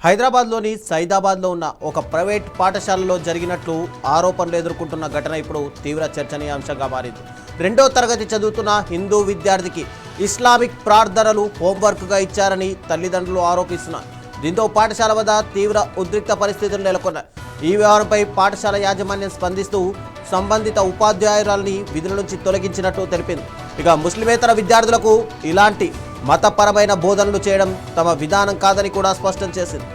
హైదరాబాద్లోని సైదాబాద్లో ఉన్న ఒక ప్రైవేట్ పాఠశాలలో జరిగినట్లు ఆరోపణలు ఎదుర్కొంటున్న ఘటన ఇప్పుడు తీవ్ర చర్చనీయాంశంగా మారింది. 2వ తరగతి చదువుతున్న హిందూ విద్యార్థికి ఇస్లామిక్ ప్రార్థనలు హోంవర్క్గా ఇచ్చారని తల్లిదండ్రులు ఆరోపిస్తున్నారు. దీంతో పాఠశాల వద్ద తీవ్ర ఉద్రిక్త పరిస్థితులు నెలకొన్నాయి. ఈ వ్యవహారంపై పాఠశాల యాజమాన్యం స్పందిస్తూ సంబంధిత ఉపాధ్యాయురాలని విధుల నుంచి తొలగించినట్టు తెలిపింది. ఇక ముస్లిమేతర విద్యార్థులకు ఇలాంటి మతపరమైన బోధనలు చేయడం తమ విధానం కాదని కూడా స్పష్టం చేసింది.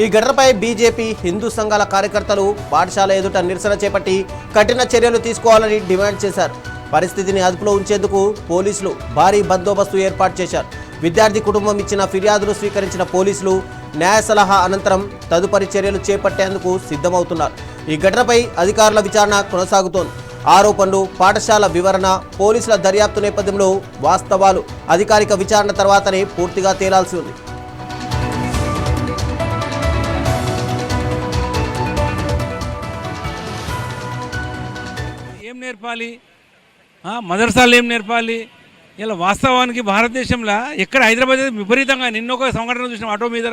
ఈ ఘటనపై బీజేపీ హిందూ సంఘాల కార్యకర్తలు పాఠశాల ఎదుట నిరసన చేపట్టి కఠిన చర్యలు తీసుకోవాలని డిమాండ్ చేశారు. పరిస్థితిని అదుపులో ఉంచేందుకు పోలీసులు భారీ బందోబస్తు ఏర్పాటు చేశారు. విద్యార్థి కుటుంబం ఇచ్చిన ఫిర్యాదును స్వీకరించిన పోలీసులు న్యాయ సలహా అనంతరం తదుపరి చర్యలు చేపట్టేందుకు సిద్ధమవుతున్నారు. ఈ ఘటనపై అధికారుల విచారణ కొనసాగుతోంది. ఆరోపణలు, పాఠశాల వివరణ, పోలీసుల దర్యాప్తు నేపథ్యంలో వాస్తవాలు అధికారిక విచారణ తర్వాతనే పూర్తిగా తేలాల్సి ఉంది. నేర్పాలి మదర్సాలు ఏం నేర్పాలి? ఇలా వాస్తవానికి భారతదేశంలో ఎక్కడ హైదరాబాద్ విపరీతంగా నిన్నొక సంఘటన చూసిన ఆటో మీద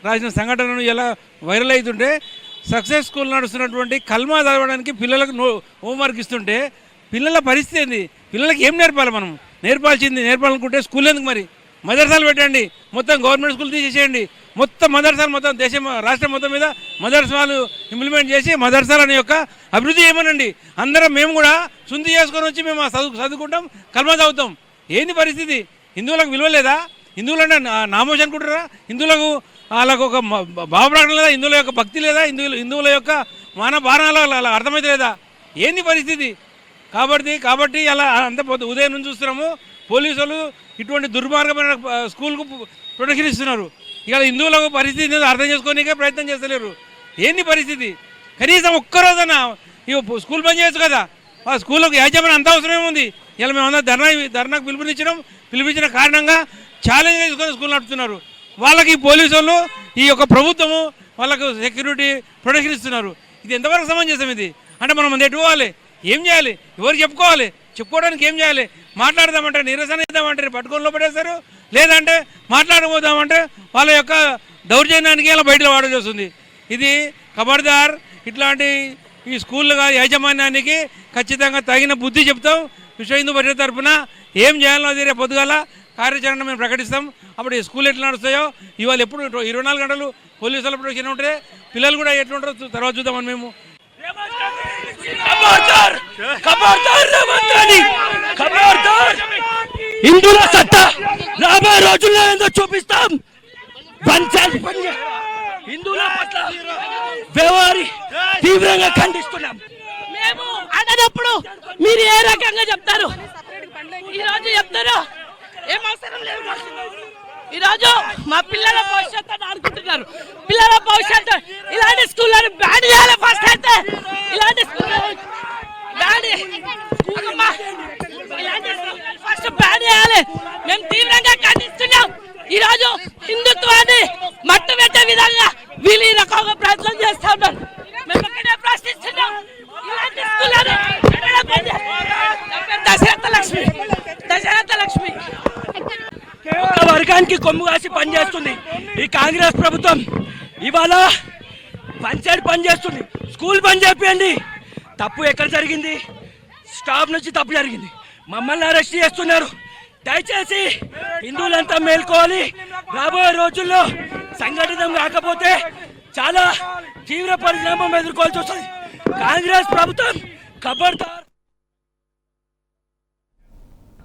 రాసిన సంఘటనను ఇలా వైరల్ అవుతుంటే సక్సెస్ స్కూల్ నడుస్తున్నటువంటి కల్మా చదవడానికి పిల్లలకు హోంవర్క్ ఇస్తుంటే పిల్లల పరిస్థితి ఏంది? పిల్లలకి ఏం నేర్పాలి? మనం నేర్పాలనుకుంటే స్కూల్ ఎందుకు మరి? మదర్సాలు పెట్టండి, మొత్తం గవర్నమెంట్ స్కూల్ తీసేసేయండి, మొత్తం మదర్సాలు మొత్తం దేశం రాష్ట్రం మొత్తం మీద మదర్సాలు ఇంప్లిమెంట్ చేసి మదర్సాలని యొక్క అభివృద్ధి చేయమనండి. అందరం మేము కూడా శుద్ధి చేసుకొని వచ్చి మేము చదువుకుంటాం, కల్మా చదువుతాం. ఏంది పరిస్థితి? హిందువులకు విలువ లేదా? హిందువులు అంటే నామోషి అనుకుంటారా? హిందువులకు వాళ్ళకు ఒక భావప్రకటన లేదా? హిందువుల యొక్క భక్తి లేదా? హిందువుల యొక్క మానవ భావనలు అలా అర్థమైతే లేదా? ఏంది పరిస్థితి? కాబట్టి అలా అంత ఉదయం నుంచి చూస్తున్నాము పోలీసులు ఇటువంటి దుర్మార్గమైన స్కూల్కు ప్రొటెక్షన్ ఇస్తున్నారు. ఇక హిందువులకు పరిస్థితి అర్థం చేసుకోనికే ప్రయత్నం చేస్తలేరు. ఏంది పరిస్థితి? కనీసం ఒక్కరోజన్నా ఇక స్కూల్ బంద్ చేయొచ్చు కదా. ఆ స్కూళ్ళకు యాజమాన్యం అంత అవసరం ఏముంది? ఇలా మేమంతా ధర్నాకు పిలిపించిన కారణంగా ఛాలెంజ్ చేసుకొని స్కూల్ నడుపుతున్నారు. వాళ్ళకి పోలీసు వాళ్ళు ఈ యొక్క ప్రభుత్వము వాళ్ళకు సెక్యూరిటీ ప్రొటెక్షన్ ఇస్తున్నారు. ఇది ఎంతవరకు సమంజసం? ఇది అంటే మనం ఎట్టుకోవాలి, ఏం చేయాలి? ఎవరు చెప్పుకోవాలి? చెప్పుకోవడానికి ఏం చేయాలి? మాట్లాడదామంటే నిరసన ఇద్దామంటే పట్టుకొని పడేస్తారు, లేదంటే మాట్లాడబోదామంటే వాళ్ళ యొక్క దౌర్జన్యానికి ఇలా బయట వాడాల్సి వస్తుంది. ఇది ఖబర్దార్. ఇట్లాంటి ఈ స్కూళ్ళుగా యాజమాన్యానికి ఖచ్చితంగా తగిన బుద్ధి చెప్తాం. విశ్వ హిందూ పరిషత్ తరఫున ఏం చేయాలో అది రేపు పొద్దుగాల కార్యాచరణ మేము ప్రకటిస్తాం. అప్పుడు ఈ స్కూల్ ఎట్లా నడుస్తాయో ఇవాళ ఎప్పుడు 24 గంటలు పోలీసుల ప్రొటెక్షన్ ఉంటే పిల్లలు కూడా ఎట్లా ఉంటారో తర్వాత చూద్దామని మేము. హిందువుల సత్తా రాబోయే రోజుల్లో ఏందో చూపిస్తాం. హిందువుల పట్ల వ్యవహారి తీవ్రంగా ఖండిస్తున్నాం. మేము అన్నప్పుడు మీరు ఏ రకంగా చెప్తారు? ఈరోజు చెప్తారు ఏం అవసరం లేదు. ఈరోజు మా పిల్లల భవిష్యత్తు అనుకుంటున్నారు. పిల్లల భవిష్యత్తు ఇలాంటి స్కూళ్ళని బ్యాన్ చేయాలి. ఫస్ట్ అయితే ఇలాంటి ఫస్ట్ బ్యాన్ చేయాలి. మేము తీవ్రంగా ఖండిస్తున్నాం. ఈరోజు హిందుత్వాన్ని మట్టు పెట్టే విధంగా వీళ్ళు ఈ రకంగా ప్రయత్నం చేస్తా ఉన్నారు. మేము ఎక్కడే ప్రశ్నిస్తున్నాం. ఇలాంటి స్కూళ్ళని దశరథ లక్ష్మి ఒక వర్గానికి కొమ్ము కాసి పనిచేస్తుంది ఈ కాంగ్రెస్ ప్రభుత్వం. ఇవాళ పంచాయతీ పనిచేస్తుంది, స్కూల్ బంద్ చేయండి. తప్పు ఎక్కడ జరిగింది? స్టాఫ్ నుంచి తప్పు జరిగింది. మమ్మల్ని అరెస్ట్ చేస్తున్నారు. దయచేసి హిందువులంతా మేల్కోవాలి. రాబోయే రోజుల్లో సంఘటితం కాకపోతే చాలా తీవ్ర పరిణామం ఎదుర్కోవాల్సి వస్తుంది. కాంగ్రెస్ ప్రభుత్వం ఖబర్దార్.